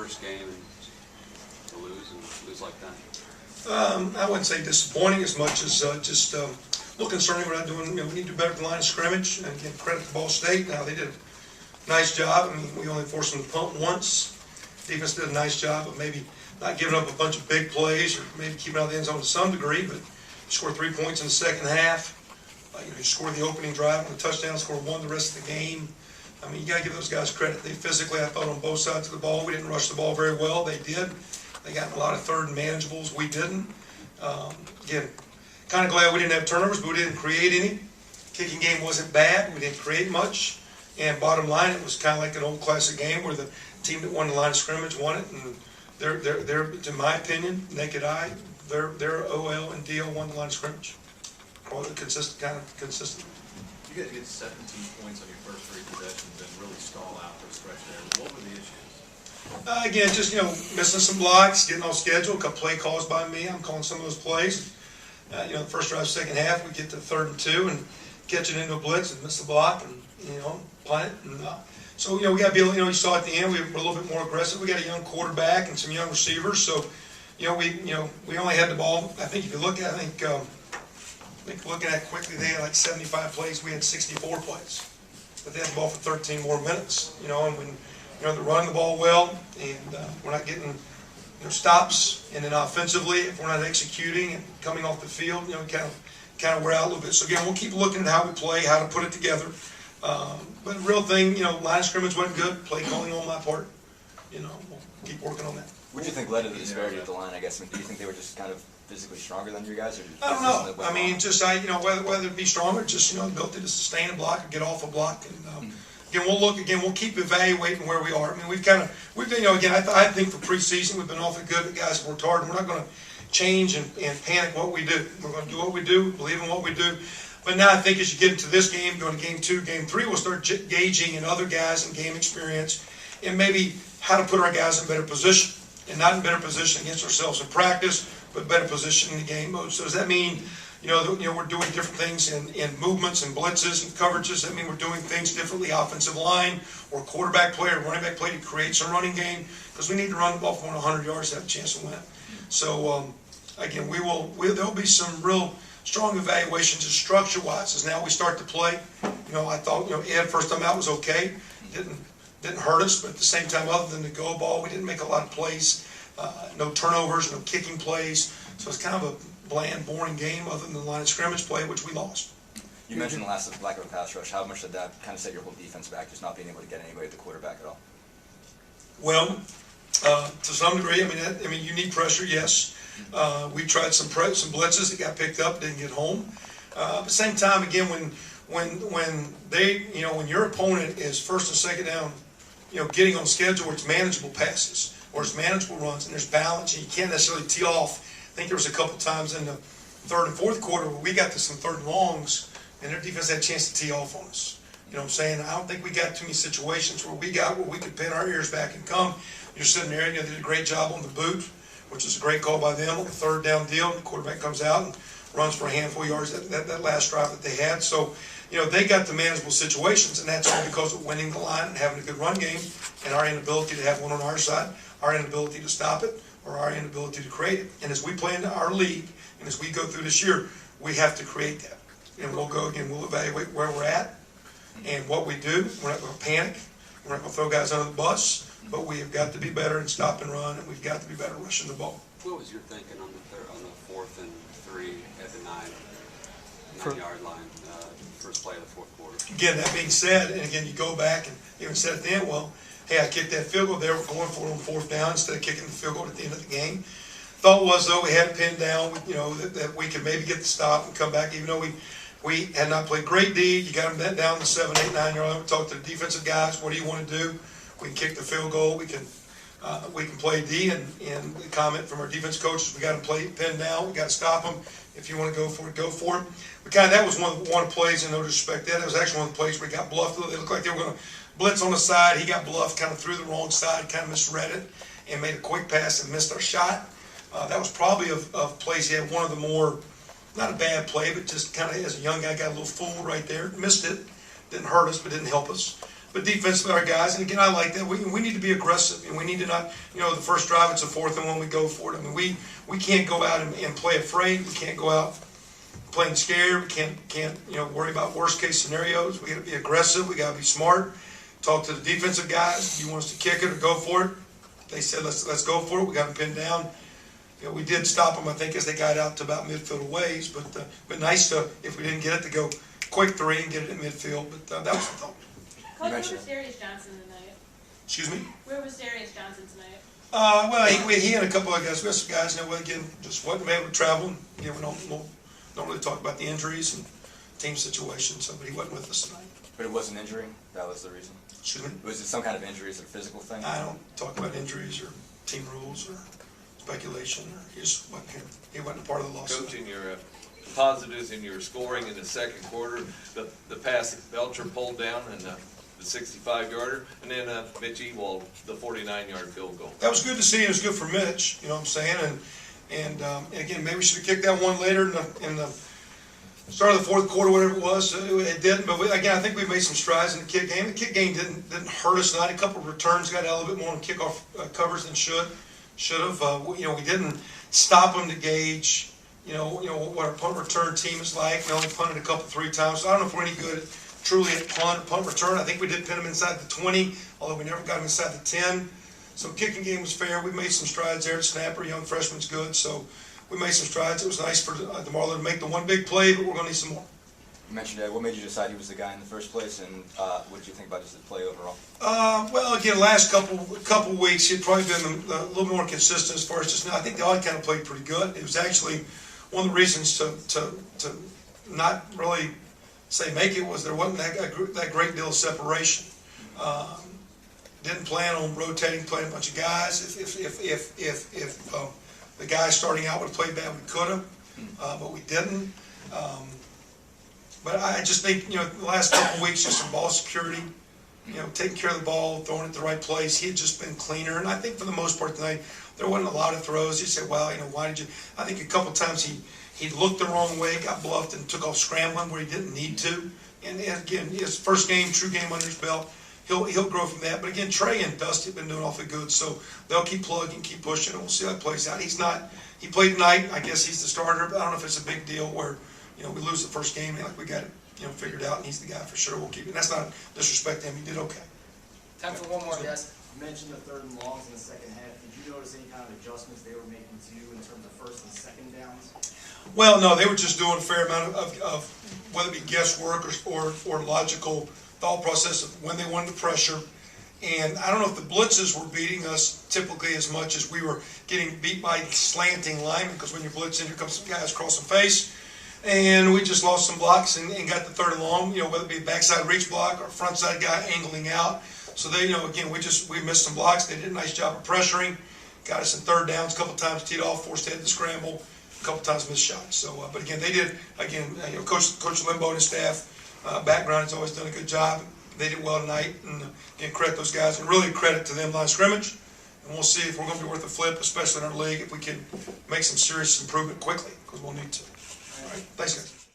first game and to lose like that? I wouldn't say disappointing as much as just a little concerning. We're not doing. We need to do better at the line of scrimmage. And again, credit to Ball State. Now they did a nice job. I mean, we only forced them to punt once. Defense did a nice job of maybe not giving up a bunch of big plays or maybe keeping out of the end zone to some degree. But you scored 3 points in the second half. You scored the opening drive on the touchdown. Scored one the rest of the game. I mean, you got to give those guys credit. They physically, I thought, on both sides of the ball. We didn't rush the ball very well. They did. They got a lot of third and manageables. We didn't. Again, kind of glad we didn't have turnovers, but we didn't create any. Kicking game wasn't bad. We didn't create much. And bottom line, it was kind of like an old classic game where the team that won the line of scrimmage won it. And they're in my opinion, naked eye, their OL and DL won the line of scrimmage. All the consistent. You guys get 17 points on your first 3 possessions and really stall out for a stretch there. What were the issues? Again, just missing some blocks, getting off schedule. A couple play calls by me. I'm calling some of those plays. The first drive, second half, we get to 3rd and 2 and catch it into a blitz and miss the block and punt it. And so we got to be. You saw at the end we were a little bit more aggressive. We got a young quarterback and some young receivers. So we only had the ball. I think if you look at looking at it quickly, they had like 75 plays. We had 64 plays, but they had the ball for 13 more minutes. And when they're running the ball well, and we're not getting stops, and then offensively, if we're not executing and coming off the field, kind of wear out a little bit. So again, we'll keep looking at how we play, how to put it together. But the real thing, line of scrimmage wasn't good. Play calling on my part. We'll keep working on that. What do you think led to the disparity at the line, I guess? Do you think they were just kind of physically stronger than you guys? Or I don't know. I mean, just whether it be stronger, just the ability to sustain a block or get off a block. And again, we'll keep evaluating where we are. I mean, we've been, again, I think for preseason we've been awfully good. The guys have worked hard, and we're not going to change and panic what we do. We're going to do what we do, believe in what we do. But now I think as you get into this game, going to game 2, game 3, we'll start gauging in other guys and game experience, and maybe how to put our guys in better position, and not in better position against ourselves in practice, but better position in the game mode. So does that mean, we're doing different things in movements and blitzes and coverages? Does that mean we're doing things differently, offensive line or quarterback play or running back play to create some running game? Because we need to run the ball for 100 yards to have a chance to win. So again, there'll be some real strong evaluations and structure-wise as now we start to play. I thought Ed first time out was okay, didn't hurt us, but at the same time, other than the go ball, we didn't make a lot of plays. No turnovers, no kicking plays. So it's kind of a bland, boring game other than the line of scrimmage play, which we lost. You mentioned the lack of a pass rush. How much did that kind of set your whole defense back, just not being able to get anybody at the quarterback at all? Well, to some degree, I mean, you need pressure, yes. We tried some blitzes that got picked up, didn't get home. At the same time, again, when your opponent is first and second down, getting on schedule where it's manageable passes, or it's manageable runs, and there's balance, and you can't necessarily tee off. I think there was a couple times in the 3rd and 4th quarter where we got to some 3rd and longs, and their defense had a chance to tee off on us. You know what I'm saying? I don't think we got too many situations where we could pin our ears back and come. You're sitting there, and they did a great job on the boot, which is a great call by them on the 3rd down deal. The quarterback comes out and runs for a handful of yards that last drive that they had. So, they got the manageable situations, and that's all because of winning the line and having a good run game, and our inability to have one on our side, our inability to stop it, or our inability to create it. And as we play into our league, and as we go through this year, we have to create that. And we'll evaluate where we're at and what we do. We're not going to panic. We're not going to throw guys under the bus, but we have got to be better in stop and run, and we've got to be better rushing the ball. What was your thinking on the 4th and 3 at the 9-yard line, first play of the 4th quarter? Again, that being said, and again, you go back and even said at the end, well, hey, I kicked that field goal there. We're going for it on 4th down instead of kicking the field goal at the end of the game. Thought was, though, we had it pinned down, that we could maybe get the stop and come back, even though we had not played great D. You got them down the 7, 8, 9-yard line. We talked to the defensive guys. What do you want to do? We can kick the field goal. We can play D. And the comment from our defense coaches, we got to pinned down. We got to stop them. If you want to go for it, go for it. But that was one of the plays, and no disrespect, that was actually one of the plays where he got bluffed. It looked like they were going to blitz on the side. He got bluffed, kind of threw the wrong side, kind of misread it, and made a quick pass and missed our shot. That was probably of plays he had one of the more, not a bad play, but just kind of as a young guy got a little fooled right there. Missed it. Didn't hurt us, but didn't help us. But defensively, our guys, and again, I like that, we need to be aggressive, and we need to not, the first drive, it's a 4th and 1, we go for it. I mean, we can't go out and play afraid, we can't go out playing scared, we can't worry about worst case scenarios. We gotta be aggressive, we gotta be smart, talk to the defensive guys, you want us to kick it or go for it? They said, let's go for it, we got them pinned down. We did stop them, I think, as they got out to about midfield ways, but nice to, if we didn't get it, to go quick 3 and get it at midfield, but that was the thought. Coach, where was Darius Johnson tonight? Excuse me? Where was Darius Johnson tonight? Well, he and a couple of guys, we had some guys, again, just wasn't able to travel. We don't really talk about the injuries and team situations, so, but he wasn't with us tonight. But it was an injury? That was the reason? Excuse me? Was it some kind of injury? Is it a physical thing? I don't talk about injuries or team rules or speculation, or he just wasn't here. He wasn't a part of the loss. Coach, in your positives in your scoring in the second quarter, the pass that Belcher pulled down and the 65-yarder, and then Mitch Ewald, the 49-yard field goal. That was good to see. It was good for Mitch, you know what I'm saying? And again, maybe we should have kicked that one later in the start of the 4th quarter, whatever it was. It didn't, but again, I think we made some strides in the kick game. The kick game didn't hurt us tonight. A couple of returns got out a little bit more on kickoff covers than should have. We didn't stop them to gauge, what our punt return team is like. We only punted a couple, 3 times. So I don't know if we're any good truly at punt return. I think we did pin them inside the 20, although we never got them inside the 10. So kicking game was fair. We made some strides there at snapper. Young freshman's good, so we made some strides. It was nice for the Marlin to make the one big play, but we're going to need some more. You mentioned that. What made you decide he was the guy in the first place, and what did you think about just the play overall? Well, again, last couple weeks, he'd probably been a little more consistent as far as just now. I think the odd kind of played pretty good. It was actually one of the reasons to not really say make it was there wasn't that great deal of separation. Didn't plan on rotating, playing a bunch of guys. If the guy starting out would have played bad, we could have, but we didn't. But I just think, the last couple of weeks, just some ball security, taking care of the ball, throwing it at the right place. He had just been cleaner. And I think for the most part tonight, there wasn't a lot of throws. He said, well, why did you? I think a couple times he looked the wrong way, got bluffed, and took off scrambling where he didn't need to. And again, his first game, true game under his belt, he'll grow from that. But again, Trey and Dusty have been doing awfully good. So they'll keep plugging, keep pushing, and we'll see how it plays out. He played tonight. I guess he's the starter, but I don't know if it's a big deal where, we lose the first game, like we got it, figured out, and he's the guy for sure. We'll keep it. And that's not disrespect to him. He did okay. Time for one more, guys. You mentioned the 3rd and longs in the second half. Did you notice any kind of adjustments they were making to you in terms of 1st and 2nd downs? Well, no, they were just doing a fair amount of whether it be guesswork or logical thought process of when they wanted to pressure. And I don't know if the blitzes were beating us typically as much as we were getting beat by slanting linemen, because when you're blitzing, here comes some guys crossing face. And we just lost some blocks and got the 3rd and long, whether it be a backside reach block or front side guy angling out. So they, again, we missed some blocks. They did a nice job of pressuring, got us in 3rd downs, a couple times teed off, forced head to scramble, a couple times missed shots. So, but again, they did, Coach Limbo and his staff, background has always done a good job. They did well tonight, and again, credit those guys, and really credit to them line of scrimmage. And we'll see if we're going to be worth a flip, especially in our league, if we can make some serious improvement quickly, because we'll need to. All right, thanks, guys.